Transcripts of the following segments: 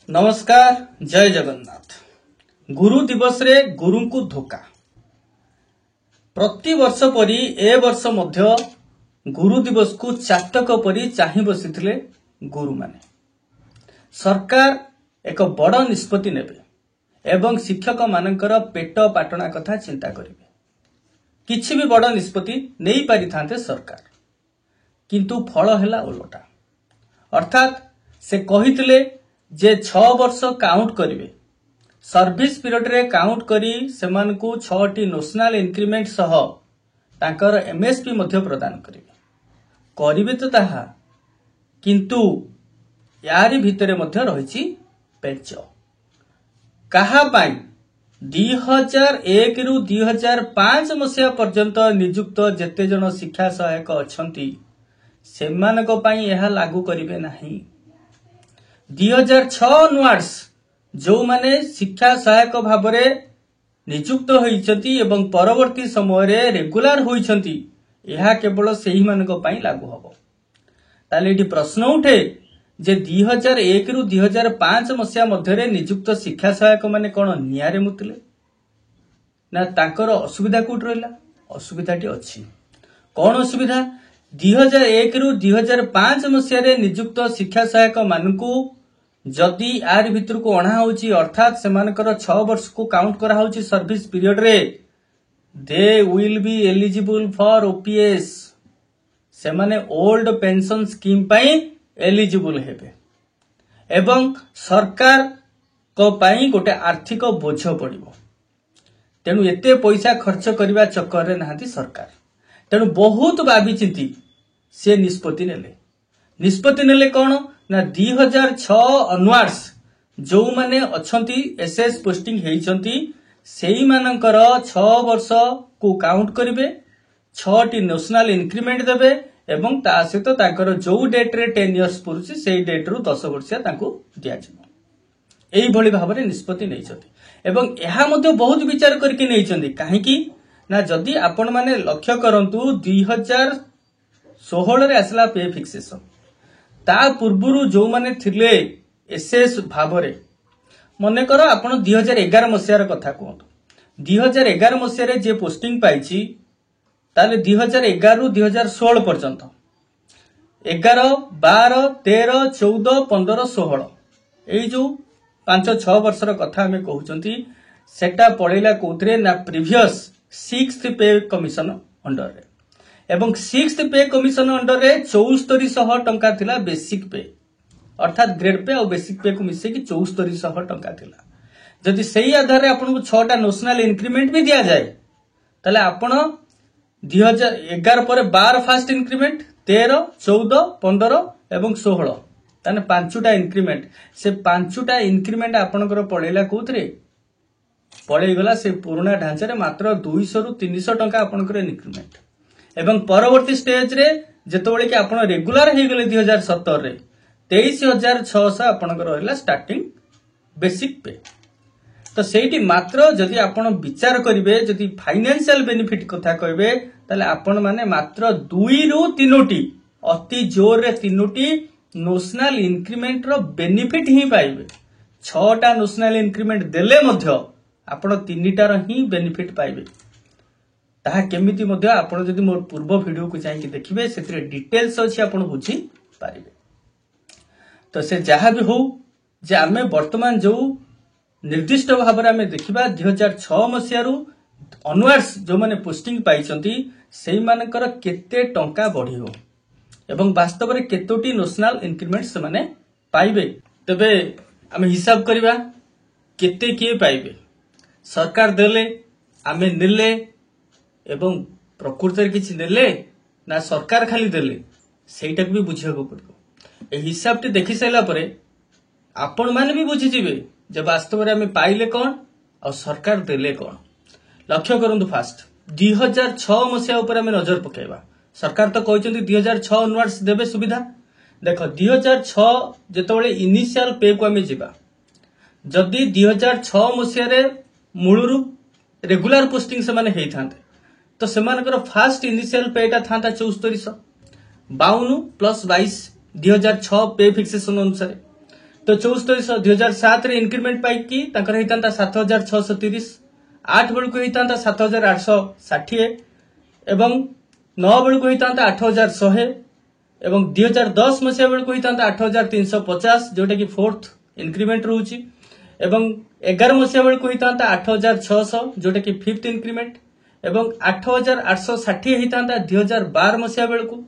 नमस्कार, जय जगन्नाथ। गुरु दिवस रे गुरु को धोखा। प्रति वर्ष परी ए वर्ष मध्य गुरु दिवस को चातक परी चाहि बसिथिले गुरु माने। सरकार एक बड़ निष्पत्ति नेबे एवं शिक्षक मानकर पेट पाटना कथा चिंता करिवे। किछि भी बड़ निष्पत्ति नहीं पारि थांते सरकार, किंतु फल हेला उलटा। अर्थात से कहिथिले जे 6 वर्ष काउंट करिवे, सर्विस पीरियड रे काउंट करी सेमान को 6टी नेशनल इंक्रीमेंट सह तांकर एमएसपी मध्य प्रदान करिवे तो ताहा, किंतु यारी भितरे मध्य रहिछि पेच। कहा पाई 2001 रु 2005 मसिया पर्यंत नियुक्त जेते जन शिक्षा सहायक अछंती सेमानक पाई यह लागू करिवे नाही। 2006 अनुआर्स जो माने शिक्षा सहायक भावरे नियुक्त होइछंती एवं परवर्ती समय रे रेगुलर होइछंती, यह केवल सेही मानक पाई लागू हबो। ताले एठी प्रश्न उठे जे 2001 रु 2005 मसिया मध्यरे नियुक्त शिक्षा सहायक माने कोन नियारे मुतले ना तांकर असुविधा कोट रहला? असुविधाटी अछि। कोन असुविधा? 2001 रु 2005 मसिया रे नियुक्त शिक्षा सहायक मानकू जदि आर भितर को अणा होची, अर्थात सेमानकर 6 वर्ष को काउंट करा होची सर्विस पीरियड रे, they will be eligible for OPS. सेमाने ओल्ड पेंशन स्कीम पाई एलिजिबल हेबे एवं सरकार को पाई गोटे आर्थिक बोझ पड़िबो। तेनु एते पैसा खर्च करबा चक्कर रे नाहंती सरकार। तेनु बहुत भाबी चिंती से निष्पत्ति नेले कोन ना 2006 अनुआर्स जो माने अछंती एसएस पोस्टिंग हेइछंती सेही मानकर 6 वर्ष को काउंट करिवे, 6टी नेशनल इंक्रीमेंट देबे एवं ता सहित ताकर जो डेट रे 10 इयर्स पुरुछि सेही डेट रु 10 वर्षिया तांको दिया जिवो। एही भली भाबरे निष्पत्ति नेइछंती एवं एहा मध्ये बहुत विचार करके नेइछंती। काहेकि ना जदि आपण माने लक्ष्य करंतु 2016 रे असला पे फिक्सेशन, ता पूर्वरु जो माने थिले एसएस भावरे, मने करो आपण 2011 मसियार कथा कहतो। 2011 मसिया रे जे पोस्टिंग पाइछि ताले 2011 रु 2016 पर्यंत 11, 12, 13, 14, 15, 16 एई जो 5-6 वर्षर कथा हमें कहउचंती, सेटा पळैला कोथरे ना प्रीवियस 6th पे कमिशन अंडर रे एवं 6th पे कमिशन अंडर रे 7400 टंका थिला बेसिक पे, अर्थात ग्रेड पे और बेसिक पे को मिसे कि 7400 टंका थिला। जदि सही आधार रे आपन को 6टा नेशनल इंक्रीमेंट भी दिया जाए तले आपण 2011 पर 12 फास्ट इंक्रीमेंट, 13, 14, 15 एवं 16 ताने 5टा इंक्रीमेंट, से 5टा इंक्रीमेंट आपनकर पळैला कोथरे पळै गला से पुराना ढांचा रे मात्र 200 रु 300 टंका आपनकर इंक्रीमेंट एवं परवर्ती स्टेज रे जेतोबेले कि आपण रेगुलर हे गेले 2017 रे 23600 आपनकर रहला स्टार्टिंग बेसिक पे। तो सेठी मात्र जदि आपण विचार करिवे, जदि फाइनेंशियल बेनिफिट कथा कहबे ताले आपण माने मात्र 2 रु 3टी अति जोर रे 3टी नेशनल इंक्रीमेंट रो बेनिफिट ही पाइबे। 6टा नेशनल इंक्रीमेंट देले मध्य आपण 3टार ही बेनिफिट पाइबे। ताहा केमिति मध्य आपण जदि मोर पूर्व वीडियो को जाई कि देखिबे, सेतिरे डिटेल्स अछि, आपण बुझी पारिबे। तो से जहाँ भी हो जे आमे वर्तमान जो निर्दिष्ट भाव में देखा 2006 मसीह अनुआर्स जो माने पोस्टिंग पाइछंती सेही मानकर केते टंका बढ़ी हो एवं वास्तव में केतोटी नेशनल इंक्रीमेंट से माने पाइबे। तबे आमे हिसाब करिबा केते किए पाइबे। सरकार देले, आमे नेले एवं प्रकृति किछि नेले ना सरकार खाली देले, सेटा भी बुझिया को पड़ो। ए हिसाब टे देखि सैला परे आपण माने भी बुझी जिवे जे वास्तव में हमें पाइले कौन और सरकार देले कौन। लक्ष्य करंतु फास्ट 2006 मसिया ऊपर हमें नजर पकेबा। सरकार तो कहचंती 2006 अनुआर्स देबे सुविधा। देखो 2006 जेतबेले इनिशियल पे को हमें जिबा, जदि 2006 मसिया रे मूलरू रेगुलर पोस्टिंग से माने हेई थांते तो सेमानकर फास्ट इनिशियल पेटा था 7452 प्लस 22 2006 पे फिक्सेशन अनुसार। तो तो 7400 2007 रे इंक्रीमेंट पाइकी तांकर हेतांता 7630 8 बेलू को हेतांता 7860 एवं 9 बेलू को हेतांता 8100 एवं 2010 मसिया बेलू को हेतांता 8350 जोटा कि फोर्थ इंक्रीमेंट रहउची एवं 11 मसिया बेलू को हेतांता 8600 जोटा कि फिफ्थ इंक्रीमेंट एवं 8860 हेतांता 2012 मसिया बेलू को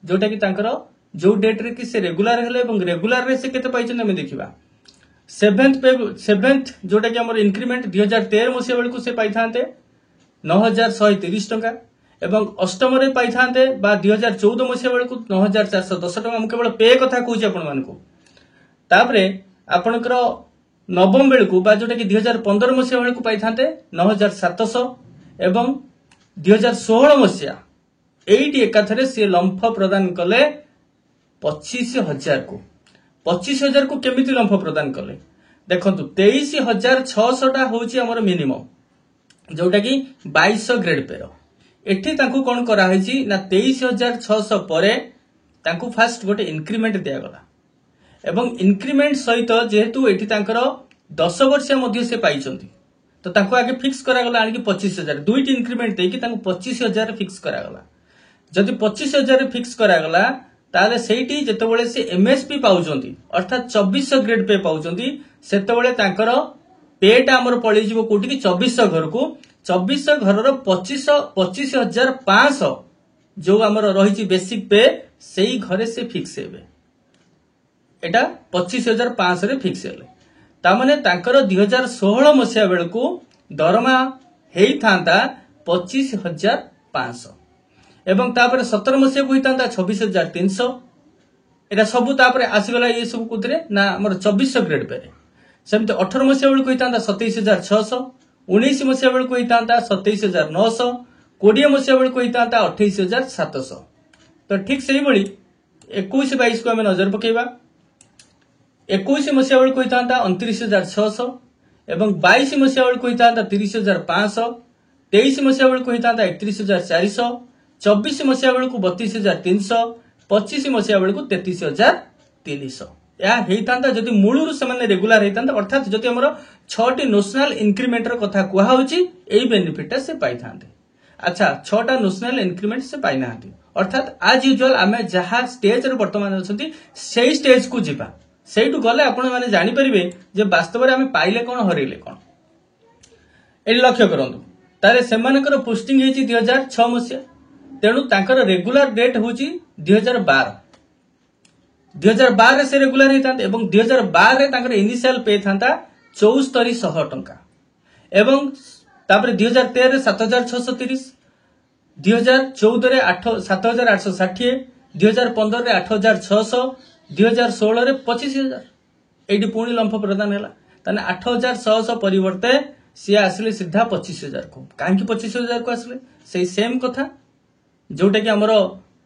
जोटा कि तांकर जो डेट रे कि से रेगुलर हेले एवं रेगुलर रे से केते पाइछन हम देखिबा सेवेंथ जोटा कि हमर इंक्रीमेंट 2013 मसिया बेलू को से पाई थांते 9130 टका एवं अष्टम रे पाई थांते बा 2014 मसिया बेलू को 9410 टका हम केवल पे कथा कहूची आपण मानको तापरे आपनकर नवम बेलू को बा जोटा कि 2015 मसिया बेलू को पाई थांते 9700 एवं 2016 मसिया एटी एकाथरे से लंफ प्रदान कले 25,000 को केमिति लंफ प्रदान कले देखंतु 23,600 टा होची हमर मिनिमम जोटा कि 2200 ग्रेड पे रो एठी तांकू कोन करा होईची ना 23,600 परे तांकू फास्ट गोटे इंक्रीमेंट दिया गला एवं इंक्रीमेंट सहित जेहेतु एठी तांकर 10 वर्ष मध्ये से पाइचंती तो तांकू आगे फिक्स करा गला आनी कि 25,000 दुईटी इंक्रीमेंट देई कि तांकू 25,000 फिक्स करा गला जदि 25,000 फिक्स करा गला ताले सेठी जेतेबेले से एमएसपी पाउचंती अर्थात 2400 ग्रेड पे पाउचंती सेतेबेले तांकर पेटा हमर पळी जीवो कोटी कि 2400 घर को 2400 घर रो 25,500 जो हमर रहिची बेसिक पे सेही घरे से फिक्स हेबे एटा 25,500 रे फिक्स हेले ता माने तांकर 2016 मसिया बेल को दरमा हेई थांता 25,500 एवं तापर 17 मसिया को हितांता 26,300 एटा सब तापर आसीगला ये सब कुतरे ना हमर 2400 ग्रेड पे सेमते 18 मसिया बेल को हितांता 27,600 19 मसिया बेल को हितांता 27,900 20 मसिया बेल को हितांता 28,700 तो ठीक सही बड़ी 21 22 को हम नजर पकेबा 21 मसिया बेल को हितांता 29,600 एवं 22 मसिया बेल को हितांता 30,500 23 मसिया बेल को हितांता 31,400 24 मसिया बेल को 32,300 25 मसिया बेल को 33,300 या हेतांता जदि मूलरू से रेगुलर हेतांता अर्थात जदि हमर 6टी नेशनल इंक्रीमेंट रो कथा कुहा होची एई बेनिफिट से पाई थांते अच्छा 6टा नेशनल इंक्रीमेंट से पाई नांती अर्थात आज यूजुअल आमे जहा स्टेज रे वर्तमान अछंती सेही स्टेज को जिबा सेहिटु गले आपण माने जानि परिबे जे वास्तव रे आमे पाइले कोन हरैले कोन एली लक्ष्य करंतु तारे सेमानकर पोस्टिंग हेची 2006 मसिया तेणु तांकर रेगुलर डेट होची 2012 रे से रेगुलर हेतांत एवं 2012 रे तांकर इनिशियल पे थांता 7400 टंका एवं तापर 2013 रे 7630 2014 रे 7860 2015 रे 8600 2016 रे 25,000 एडी पुणी लंफ प्रदान हैला तने 8,600 परिवर्ते सी आसले सीधा 25,000 को काहे कि 25,000 को आसले सेही सेम कथा जोटा कि हमर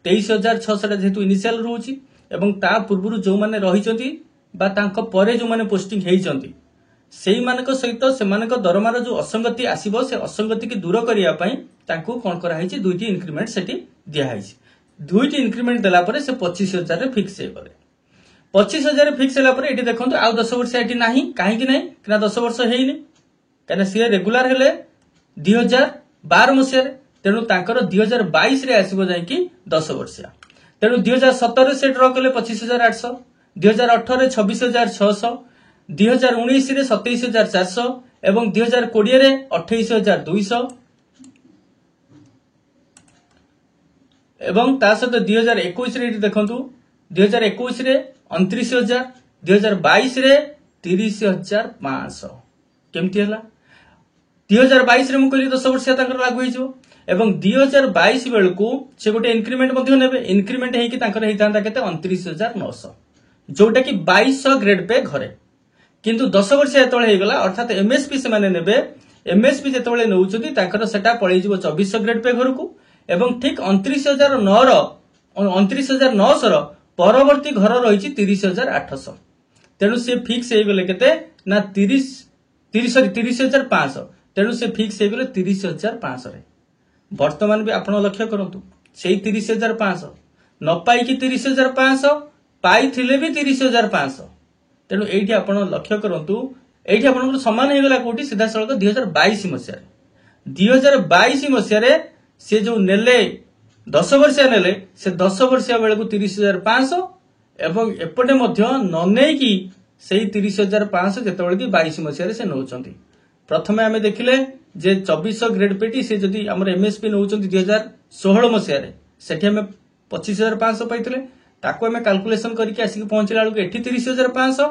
23,600 जेतु इनिशियल रहउची एवं ता पूर्वरु जो माने रहिचंती बा तांको परे जो माने पोस्टिंग हेइचंती सेही मानक सहित से मानक दरमार जो असंगति आसीबो से असंगति के दूर करिया पई तांको कोन करा हेची दुईटी इंक्रीमेंट सेठी दिया हेची दुईटी इंक्रीमेंट देला परे से 25,000 रे फिक्स हे करे 25,000 रे फिक्स हैला परे एटी देखंतु आ 10 वर्ष एटी नाही काहे कि नाही किना 10 वर्ष हेइनी कने से रेगुलर हेले 2012 मसिया रे तेणु तांकर 2022 रे आसीबो जाय कि 10 वर्षिया तेणु 2017 रे से ड्रॉ कले 25,800 2018 रे 26,600 2019 रे 27,400 एवं 2020 रे 28,200 एवं ता सहित 2021 रे देखंतु 2021 रे 29,000 2022 रे 30,500 केमती हला 2022 रे मु कहली 10 वर्षिया तांकर लागू होइजो एवं 2022 बेल को से गोटे इंक्रीमेंट मध्ये नेबे इंक्रीमेंट हेकी तांकर हेतांता केते 29,900 जोटा कि 2200 ग्रेड पे घरे किंतु 10 वर्ष एतळे हेगला अर्थात एमएसपी से माने नेबे एमएसपी जेतळे नउचुती तांकर सेटा पळै जिवो 2400 ग्रेड पे घर को एवं ठीक 29,009 रो 29,900 रो परवर्ती घर रहिछि 30,800 तेनु से फिक्स हे गेले केते ना 30,500 तेनु से फिक्स हे गेले 30,500 रे वर्तमान भी आपण लक्ष्य करंतु सेही 30,500 न पाई कि 30,500 पाई थिले भी 30,500 तेणु ये आप लक्ष्य करूँ ये आप सामान होगा कौटी सीधा सड़क 2022 मसीह 2022 मसीह सी जो नेले 10 वर्षिया नेले से 10 वर्षिया बेलू 30,500 एवं एपटे न नहीं से 30,500 जो 22 मसीह से नौ प्रथम आम देखिले जे 2400 ग्रेड पेटी से जदि आम एमएसपी नौ 2016 मसीह से 25,500 पाई ताको आम कैलकुलेशन करके आसिक पहुंचला बेलू एटी 30,500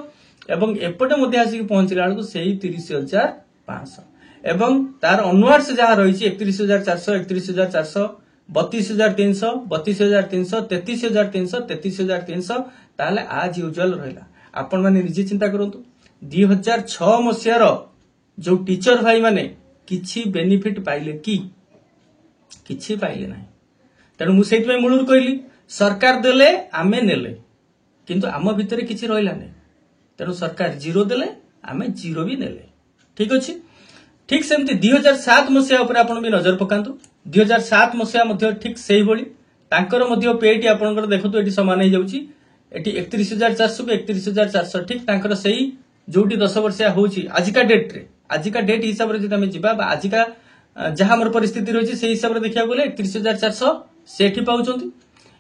एवं एपटे आसिक पहुंचला बेलू से 30,500 एवं तार अनवार्ड्स जहाँ रही 31,400 31,400 32,300 32,300 33,300 33,300 ताहले आज यूजुअल रहा आपण माने निजे चिंता करंतु 2006 मसीहार जो टीचर भाई माने किछि बेनिफिट पाइले कि किछि पाइले नाही तेणु मु सेति मूलर कहली सरकार देले आमे नेले किंतु आम भितर किछि रहिला नै तेणु सरकार जीरो देले आमे जीरो भी नेले ठीक अछि ठीक सेमती 2007 मसीहा उपर आपण भी नजर पकांतु 2007 मसीहा मध्ये ठीक सेही भली तांकर मध्ये पेटी आपनकर देखतु एटी समान हे जाउची एटी 31,400 को 31,400 ठीक तांकर सेही जोटी 10 वर्षिया होउची आजिका डेट हिसाब रे जदि हम जिबा बा आजिका जहां हमर परिस्थिति रहिची सेही हिसाब रे देखिया गेले 31,400 सेठी पाउचंती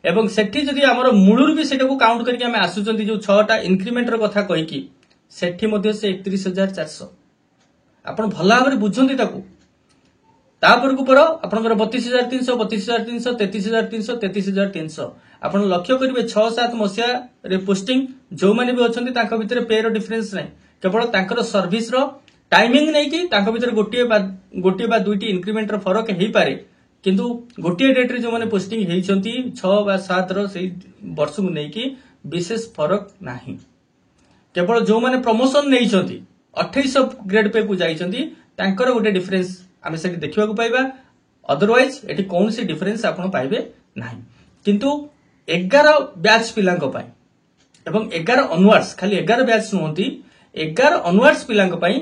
एवं सेठी जदि हमर मूलुर भी सेटा को काउंट करके हम आसुचंती जो 6टा इंक्रीमेंट र कथा कहि की सेठी मध्ये से 31,400 आपण भला भाबरे बुझंती ताकू तापर को पर आपनकर 32,300 32,300 33,300 33,300 आपण लक्ष्य करिवे 6-7 मसिया रे पोस्टिंग जो माने भी अछंती तांका भितर पे रो डिफरेंस नै केवल तांकर सर्विस रो टाइमिंग नै कि तांका भितर गोटे बा दुईटी इंक्रीमेंट रो फरक हेई पारे किंतु गोटे डेट रे जो माने पोस्टिंग हेइछंती 6 बा 7 रो सेही वर्ष को नै कि विशेष फरक नाही केवल जो माने प्रमोशन नैछंती 2800 ग्रेड पे को जाइछंती तांकर गोटे डिफरेंस आमे से देखिबा को पाइबा अदरवाइज एटी कौन सी डिफरेंस आपण पाइबे नाही किंतु 11 बैच पिलांक पाई एवं 11 ऑनवर्ड्स खाली 11 बैच नहोंती 11 ऑनवर्ड्स पिलांक पाई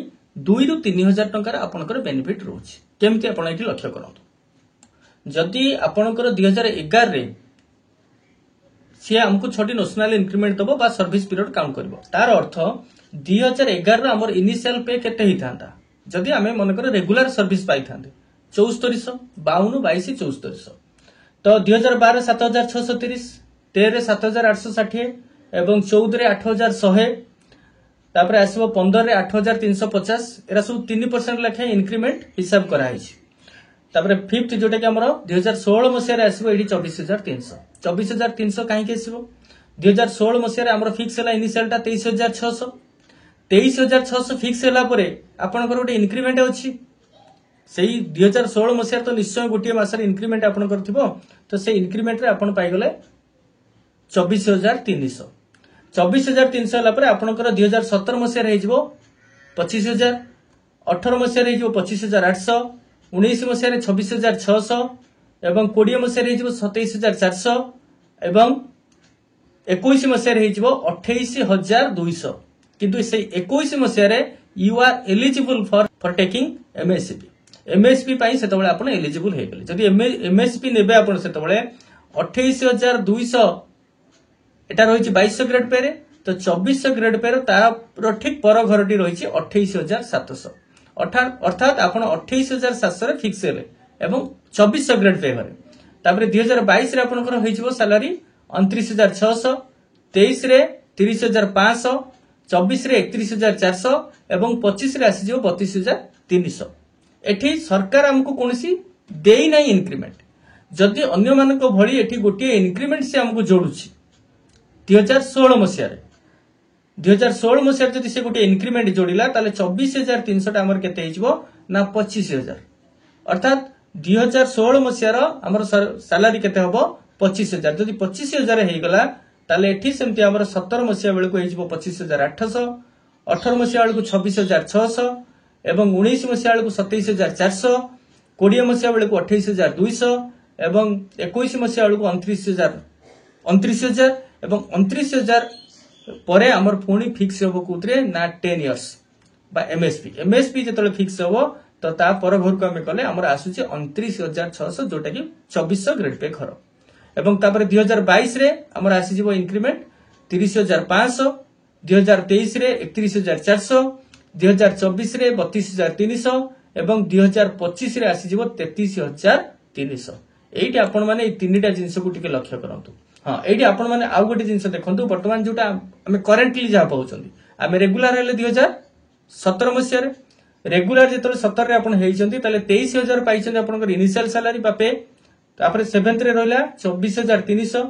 2 रु 3,000 टंकार आपनकर बेनिफिट रहउछि केमति आपण एटी लक्ष्य करंतु जदि आपनकर 2011 रे से हमको छोटी नेशनल इंक्रीमेंट दबो बा सर्विस पीरियड काउंट करबो तार अर्थ 2011 रे हमर इनिशियल पे केते ही थांता जदि आमे मन कर रेगुलर सर्विस पाई थांते 7400 52 22 7400 तो 2012 7,630 13 7,860 एवं 14 8,100 तापर आसबो 15 रे 8,350 एरा सब 3% लेखे इंक्रीमेंट हिसाब करा हिछि तापर फिफ्थ जोटा कि हमर 2016 मसिया रे आसबो एडी 24,300 24,300 काहे के आसबो 2016 मसिया रे हमर फिक्स हला इनिशियलटा 23,600 23,600 फिक्स होला परे आपनकर गोटे इंक्रीमेंट अछि सेही 2016 मसिया तो निश्चय गोटे मासर इंक्रीमेंट आपनकर थिबो तो से इंक्रीमेंट रे आपन पाइ गले 24,300 24,300 होला परे आपनकर 2017 मसिया रे हिजबो 25,000 18 मसिया रे हिजबो 25,800 19 मसिया रे 26,600 एवं 20 मसिया रे हिजबो 27,400 एवं 21 मसिया रे हिजबो 28,200 किंतु से 21 मसिया रे you are eligible for taking MSP पाई सेतबळे आपण एलिजिबल हे गेले जदि एमएसपी नेबे आपण सेतबळे 28,200 एटा रहिछि 2200 ग्रेड पे रे तो 2400 ग्रेड पे रे तार ठीक पर घरटी रहिछि 28,700 अर्थात आपण 28,700 रे फिक्स हेले एवं 2400 ग्रेड पे घरे तापर 2022 रे आपनकर होइछबो सैलरी 29,600 23 रे 30,500 24 रे 31,400 एवं 25 रे आसी जो 32,300 एठी सरकार हमको कोनसी देई नै इंक्रीमेंट जदि अन्य मानको भली एठी गोटे इंक्रीमेंट से हमको जोडुछि 2016 मसिया रे 2016 मसिया जदि से गोटे इंक्रीमेंट जोडिला ताले 24,300 टा हमर केते हिजबो ना 25,000 अर्थात 2016 मसिया रो हमर सैलरी केते हबो 25,000 जदि 25,000 हे गला ताले एठी सेमति हमर 17 मसिया बेले को हिजबो 25,800 18 मसिया बेले को 26,600 एवं 19 मसिया बेले को 27,400 20 मसिया बेले को 28,200 एवं 21 मसिया बेले को 29,000 एवं 29,000 परे हमर पुणी फिक्स होबो कुतरे ना 10 इयर्स बा एमएसपी जेतले फिक्स होबो तो ता पर घर को हम कले हमर आसुचे 29,600 जोटा कि 2400 ग्रेड पे घर एवं तापर 2022 रे हमर आसी जीवो इंक्रीमेंट 30,500 2023 रे 31,400, 2024 रे 32,300 एवं 2025 रे आसीजिवो 33,300। एइटी आपण माने ए तीनटा जिंस को टिके लक्ष्य करंतु। हां एइटी आपण माने आउ गोटे जिंस देखंतु वर्तमान जोटा हमें करेंटली जा पाउछंती हमें रेगुलर हेले 2017 मसिया रे रेगुलर जेतले 17 रे आपण हेइछंती ताले 23,000 पाइछंती आपनकर इनिशियल सैलरी बापे तापर 7th रे रहला 24,300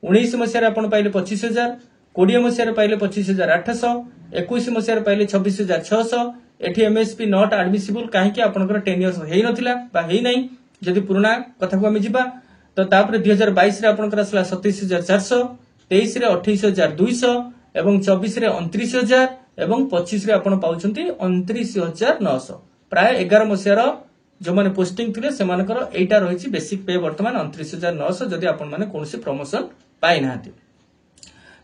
19 मसिया रे आपण पाइले 25,000 20 मसिया रे पाइले 25,800 21 मसिया रे पाइले 26,600 एठी एमएसपी नॉट एडमिसिबल काहे कि आपनकर 10 इयर्स हेइ नथिला बा हेइ नै जदि पुराना कथा को हम जिबा तो तापर 2022 रे आपनकर असला 27,400 23 रे 28,200 एवं 24 रे 29,000 एवं 25 रे आपण पाउछंती 29,900 प्राय 11 मसिया रो जो माने पोस्टिंग थिले से मानकर एटा रहिछि बेसिक पे वर्तमान 29,900 जदि आपण माने कोनसी प्रमोशन पाइ नाहति।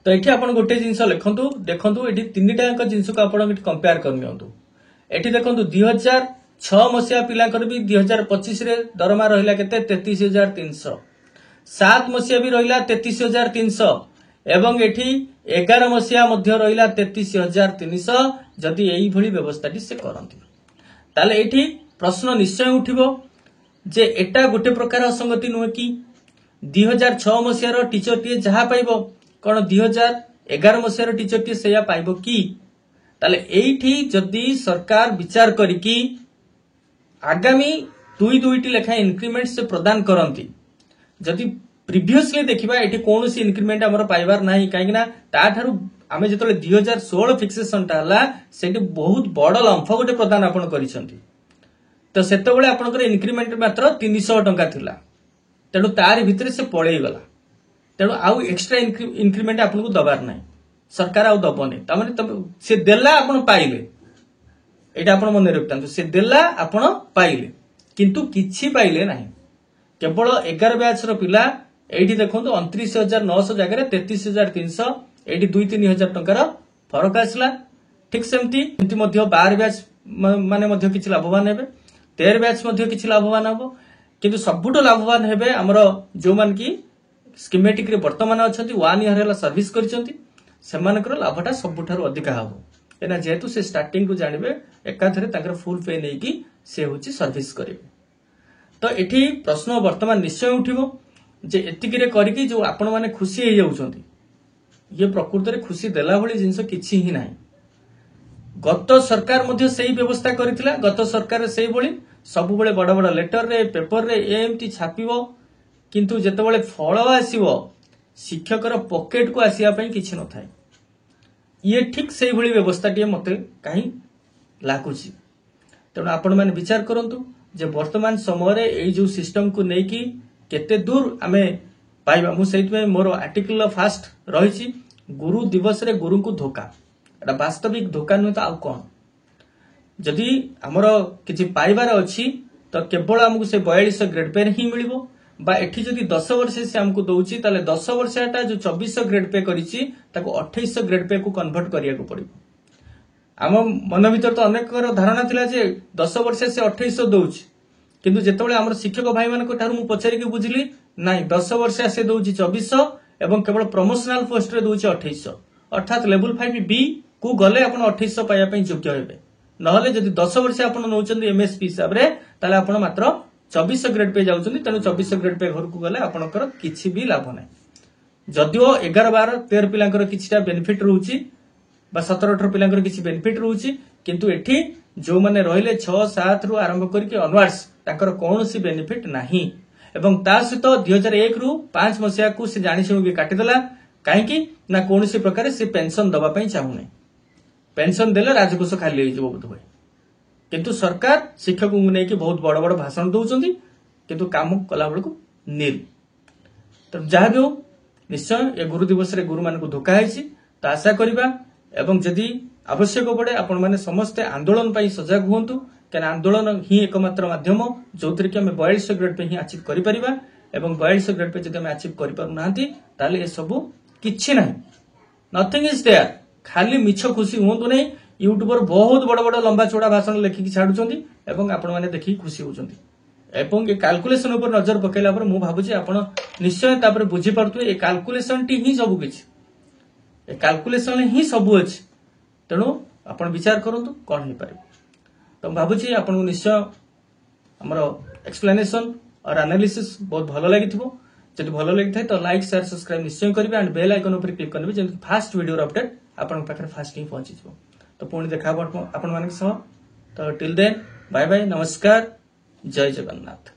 तो एठी आपण गोटे जिंस लिखंतु देखंतु एठी तीनटा अंक जिंस को आपण एठी कंपेयर करनियंतु। एठी देखंतु 2006 मसिया पिलाकर भी 2025 रे दरमा रहिला केते 33,300 7 मसिया भी रहिला 33,300 एवं एठी 11 मसिया मध्य रहिला 33,300 जदि एई भली व्यवस्थाटी से करंती ताले एठी प्रश्न निश्चय उठिबो जे एटा गोटे प्रकार असंगति नुहे कि 2006 मसिया रो टीचर टी जहा पाइबो कोन 2011 मसिया रो टीचर टी सेया पाइबो कि ताले एठी जदि सरकार विचार करी कि आगामी दुईटी लेखा इंक्रीमेंट से प्रदान करंती जदि प्रीवियसली देखिबा एठी कोनोसी इंक्रीमेंट हमर पाइबार नाही काहेकिना ता थारु आमे जतले 2016 फिक्सेशन ता हला सेठी बहुत बड़ लंफ गोटे प्रदान आपण करिसंती तो सेतेबेले आपनकर इंक्रीमेंट मात्र 300 टंका थिला तेणु तार भितरे से पळेई गला तेणु आउ एक्स्ट्रा इंक्रीमेंट आपनको दबार नाही सरकार आउ दबने तामाने से देला आपण पाइले एटा आपण मन रखतांतु से देला आपण पाइले किंतु किछि पाइले नाही केवल 11 बैच रो पिला एठी देखंतु 29,900 जगह रे 33,300 एठी 2-3 हजार टंका रो फरक आसला ठीक सेमती मध्य 12 बैच माने मध्य किछि लाभवान हेबे 13 बैच मध्य किछि लाभवान हबो किंतु सबुठ लाभवान हेबे हमरो जो मान की स्कीमेटिक रे वर्तमान अछंती 1 इयर हला सर्विस करचंती सेमानकर लाभटा सबुठार अधिक हबो एना जेतु से स्टार्टिंग रु जानिबे एकाथरे ताकर फुल पे नै की से होची सर्विस करिवे तो एठी प्रश्न वर्तमान निश्चय उठिबो जे एतिकी रे करी की जो आपण माने खुशी हे जाउछंती ये प्रकृति रे खुशी देला भली जिंस किछि ही नाही गत सरकार मध्य सही व्यवस्था करिथिला गत सरकार सही भली सब बळे बड़ बड़ लेटर रे पेपर रे एमटी छापिबो किंतु जेतेबेले फळ आसीबो शिक्षकर पॉकेट को आसिया पई किछि न थाय ये ठीक सही भली व्यवस्था टी मते काई लागुची तेणु आपण माने विचार करंतु जे वर्तमान समय रे एई जो सिस्टम को नै की केते दूर आमे पाइबा मु सहित मोर आर्टिकल फास्ट रहिछि गुरु दिवस रे गुरु को धोखा एटा वास्तविक धोखा न तो आ कोन जदि हमर किछि पाइबार अछि तो केवल हमकु से 4200 ग्रेड पे ही मिलिबो बा एठी जदि 10 वर्ष से हमकु दउछि ताले 10 वर्षटा जो 2400 ग्रेड पे करिछि ताको 2800 ग्रेड पे को कन्वर्ट करिया को पड़िबो आम मन भीतर तो अनेक धारणा थिला जे 10 वर्ष से 2800 दउछि किंतु जेतेबेले हमर शिक्षक भाई मानक ठारू मु पछारी के बुझिली नाही 10 वर्ष से दउछि 2400 एवं केवल प्रमोशनल पोस्ट रे दउछि 2800 अर्थात लेवल 5 बी को गले आपण 2800 पाया पई योग्य हेबे नहले जदि 10 वर्ष आपण नउचंदी एमएसपी हिसाब रे ताले आपण मात्र 2400 ग्रेड पे जाउचंदी तेनु 2400 ग्रेड पे घर को गले आपनकर किछि भी लाभ नै जदिओ 11 12 13 पिलांकर किछिटा बेनिफिट रहउची बा 17 18 पिलांकर किछि बेनिफिट रहउची किंतु एठी जो माने रहिले 6 7 रु आरंभ करके ऑनवर्ड्स ताकर कोनोसी बेनिफिट नाही एवं ता सहित 2001 रु 5 मसिया को से जानि से काटि देला काहे कि ना कोनोसी प्रकार से पेंशन दबा पई चाहू नै पेंशन देले राजकोष खाली हो जबो बोध होय किंतु सरकार शिक्षक को नै कि बहुत बड़ बड़ भाषण दउचंदी किंतु काम कला बेल को नील तो जहा भी हो निश्चय ए गुरु दिवस रे गुरु मान को धोखा हैछि तो आशा करिबा एवं जदि आवश्यक पड़े आपण माने समस्त आंदोलन पई सजग हुंतु केन आंदोलन ही एकमात्र माध्यम जोतरे कि हम 4200 ग्रेड पे ही अचीव करि परिबा एवं 4200 ग्रेड पे जदि हम अचीव करि पारु नांती ताले ए सब किछि नाही नथिंग इज देयर खाली मिछ खुशी हुंतु नै यूट्यूबर बहुत बड़ बड़ लंबा चौड़ा भाषण लेखि छाडुचंदी एवं आपण माने देखि खुशी होचंदी एवं ए कैलकुलेशन ऊपर नजर पकेला पर मु भाबुची आपण निश्चय तापर बुझी परतु ए कैलकुलेशन टी ही सब किछि ए कैलकुलेशन ही सब अच्छे तेणु आपण विचार करूँ कौन हो पारे तो भावुची आपन निश्चय आमर एक्सप्लेनेशन और एनालिसिस बहुत भल लगी जब भल लगी तो लाइक शेयर सब्सक्राइब निश्चय करेंगे एंड बेल आइकन पर क्लिक करेंगे जब फास्ट वीडियो अपडेट आपन पाखे फास्ट ही पहुंची तो पुणी देखा आपण मान तो टिल देन बाय बाय नमस्कार जय जगन्नाथ।